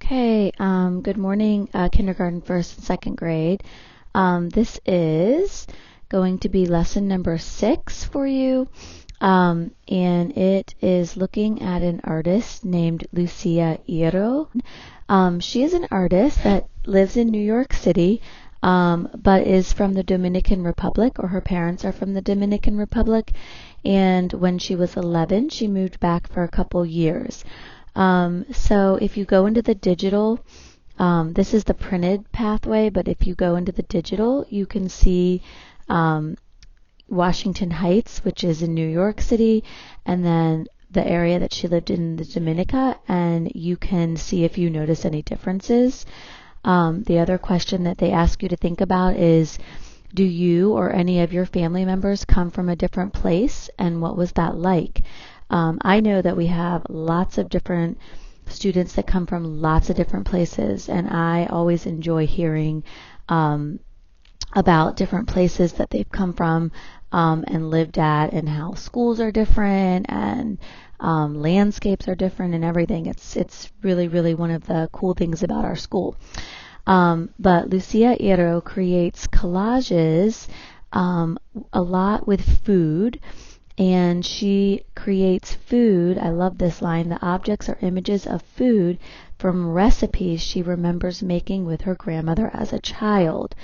Okay, good morning, kindergarten, first and second grade. This is going to be lesson number 6 for you, and it is looking at an artist named Lucia Iro. She is an artist that lives in New York City, but is from the Dominican Republic, or her parents are from the Dominican Republic, and when she was 11, she moved back for a couple years. So if you go into the digital, this is the printed pathway, but if you go into the digital, you can see Washington Heights, which is in New York City, and then the area that she lived in the Dominica, and you can see if you notice any differences. The other question that they ask you to think about is, do you or any of your family members come from a different place, and what was that like? I know that we have lots of different students that come from lots of different places, and I always enjoy hearing about different places that they've come from and lived at, and how schools are different and landscapes are different and everything. It's really, really one of the cool things about our school. But Lucia Iro creates collages a lot with food. And she creates food. I love this line. The objects are images of food from recipes she remembers making with her grandmother as a child.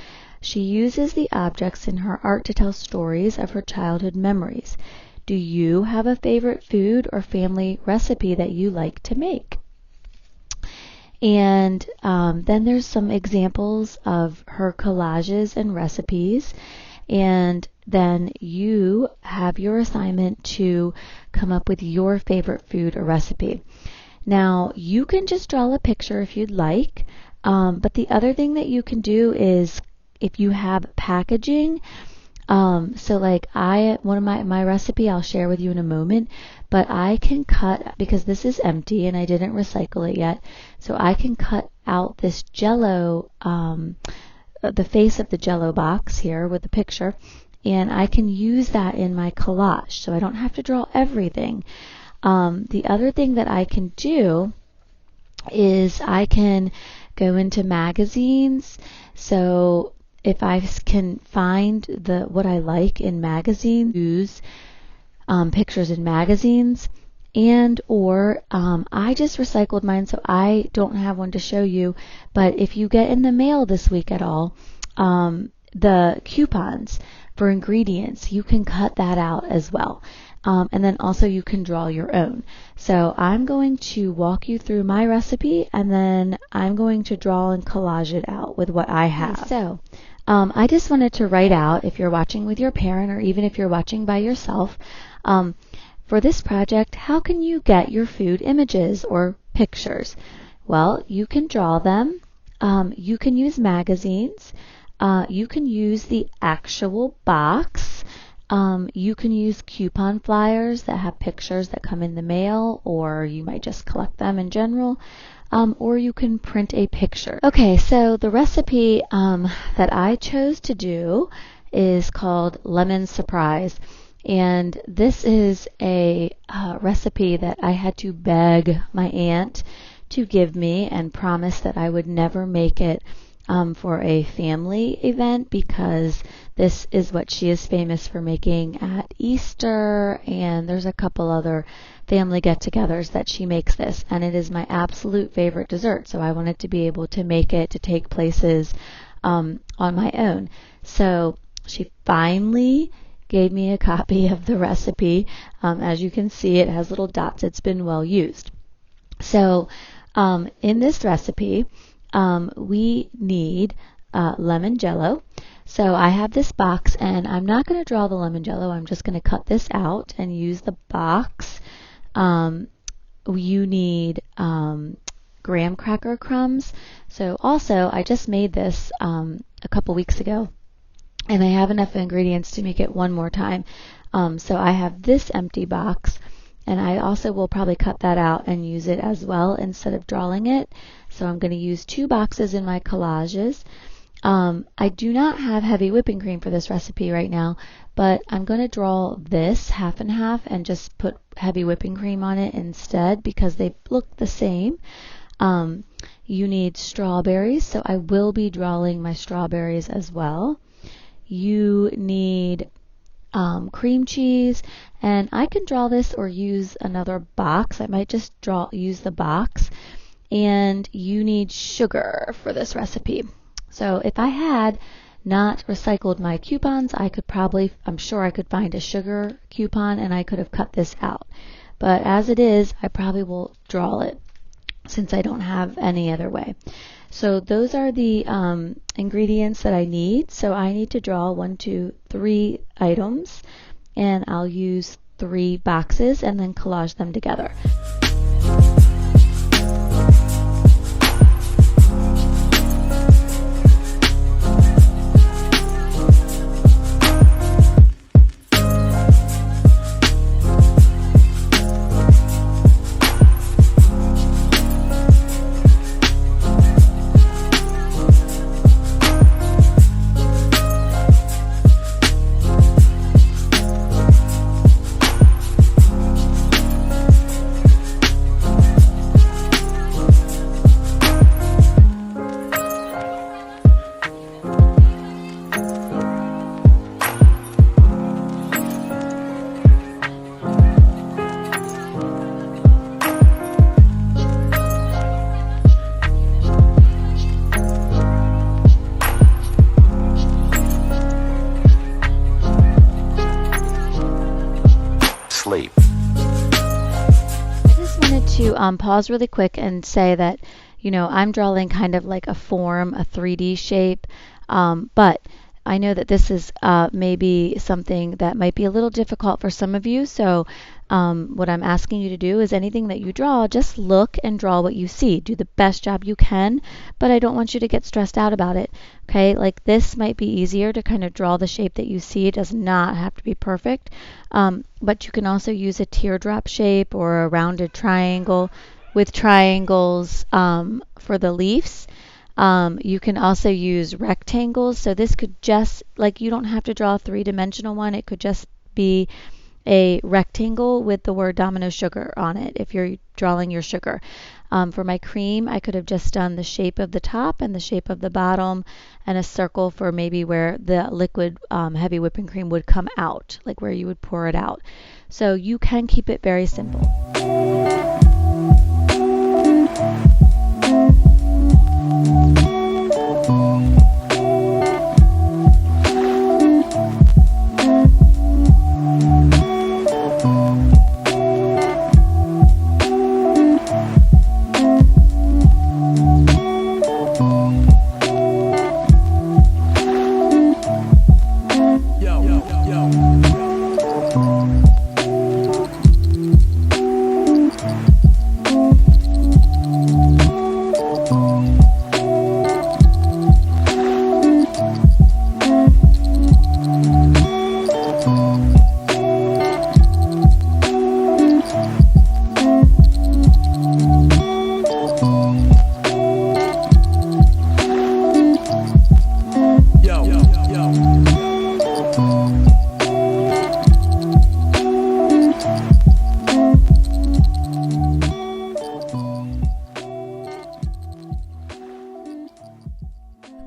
She uses the objects in her art to tell stories of her childhood memories. Do you have a favorite food or family recipe that you like to make? And then there's some examples of her collages and recipes. And then you have your assignment to come up with your favorite food or recipe. Now, you can just draw a picture if you'd like, but the other thing that you can do is, if you have packaging, so like one of my recipe I'll share with you in a moment, but I can cut, because this is empty and I didn't recycle it yet, so I can cut out this Jello, the face of the Jello box here with the picture, and I can use that in my collage, so I don't have to draw everything. The other thing that I can do is I can go into magazines. So if I can find what I like in magazines, use pictures in magazines, and or I just recycled mine, so I don't have one to show you. But if you get in the mail this week at all, the coupons for ingredients, you can cut that out as well. And then also you can draw your own. So I'm going to walk you through my recipe, and then I'm going to draw and collage it out with what I have. So I just wanted to write out, if you're watching with your parent or even if you're watching by yourself, for this project, how can you get your food images or pictures? Well, you can draw them. You can use magazines. You can use the actual box. You can use coupon flyers that have pictures that come in the mail, or you might just collect them in general, or you can print a picture. Okay, so the recipe that I chose to do is called Lemon Surprise. And this is a recipe that I had to beg my aunt to give me, and promise that I would never make it for a family event, because this is what she is famous for making at Easter, and there's a couple other family get-togethers that she makes this, and it is my absolute favorite dessert, so I wanted to be able to make it to take places on my own. So she finally gave me a copy of the recipe. As you can see, it has little dots. It's been well used. So in this recipe, we need lemon jello. So I have this box, and I'm not going to draw the lemon jello. I'm just going to cut this out and use the box. You need graham cracker crumbs. So also, I just made this a couple weeks ago, and I have enough ingredients to make it one more time. So I have this empty box, and I also will probably cut that out and use it as well instead of drawing it. So I'm going to use 2 boxes in my collages. I do not have heavy whipping cream for this recipe right now, but I'm going to draw this half and half and just put heavy whipping cream on it instead, because they look the same. You need strawberries, so I will be drawing my strawberries as well. You need cream cheese, and I can draw this or use another box. I might just use the box. And you need sugar for this recipe. So if I had not recycled my coupons, I'm sure I could find a sugar coupon and I could have cut this out. But as it is, I probably will draw it since I don't have any other way. So those are the ingredients that I need. So I need to draw 1, 2, 3 items, and I'll use 3 boxes and then collage them together. Sleep. I just wanted to pause really quick and say that, I'm drawing kind of like a form, a 3D shape, but I know that this is maybe something that might be a little difficult for some of you. So what I'm asking you to do is anything that you draw, just look and draw what you see. Do the best job you can, but I don't want you to get stressed out about it. Okay, like this might be easier to kind of draw the shape that you see. It does not have to be perfect, but you can also use a teardrop shape or a rounded triangle with triangles for the leaves. You can also use rectangles. So this could just, like, you don't have to draw a 3-dimensional one. It could just be a rectangle with the word domino sugar on it if you're drawing your sugar. For my cream, I could have just done the shape of the top and the shape of the bottom and a circle for maybe where the liquid heavy whipping cream would come out, like where you would pour it out. So you can keep it very simple.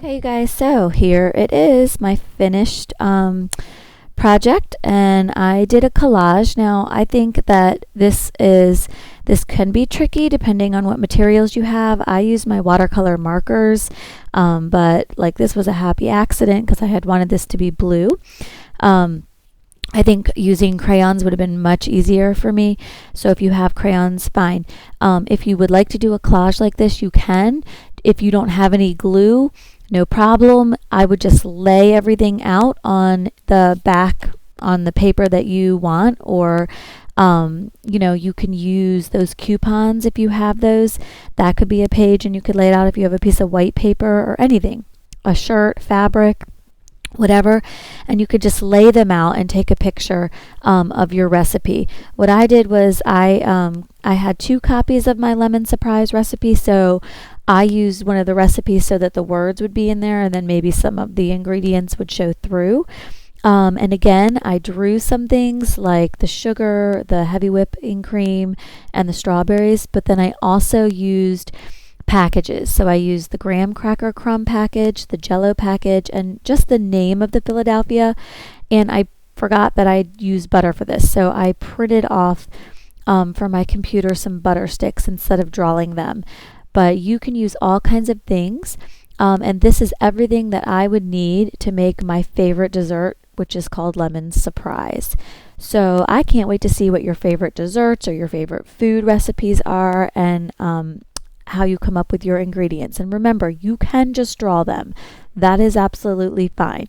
Okay, you guys, so here it is, my finished project, and I did a collage. Now, I think that this can be tricky depending on what materials you have. I use my watercolor markers, but like this was a happy accident because I had wanted this to be blue. I think using crayons would have been much easier for me. So if you have crayons, fine. If you would like to do a collage like this, you can. If you don't have any glue, no problem. I would just lay everything out on the back on the paper that you want, or you can use those coupons if you have those. That could be a page, and you could lay it out if you have a piece of white paper or anything, a shirt, fabric, whatever, and you could just lay them out and take a picture of your recipe. What I did was I had 2 copies of my lemon surprise recipe, so I used one of the recipes so that the words would be in there and then maybe some of the ingredients would show through. And again, I drew some things like the sugar, the heavy whipping cream, and the strawberries, but then I also used packages. So I used the graham cracker crumb package, the Jello package, and just the name of the Philadelphia. And I forgot that I used butter for this, so I printed off for my computer some butter sticks instead of drawing them. But you can use all kinds of things. And this is everything that I would need to make my favorite dessert, which is called lemon surprise. So I can't wait to see what your favorite desserts or your favorite food recipes are, and how you come up with your ingredients. And remember, you can just draw them. That is absolutely fine.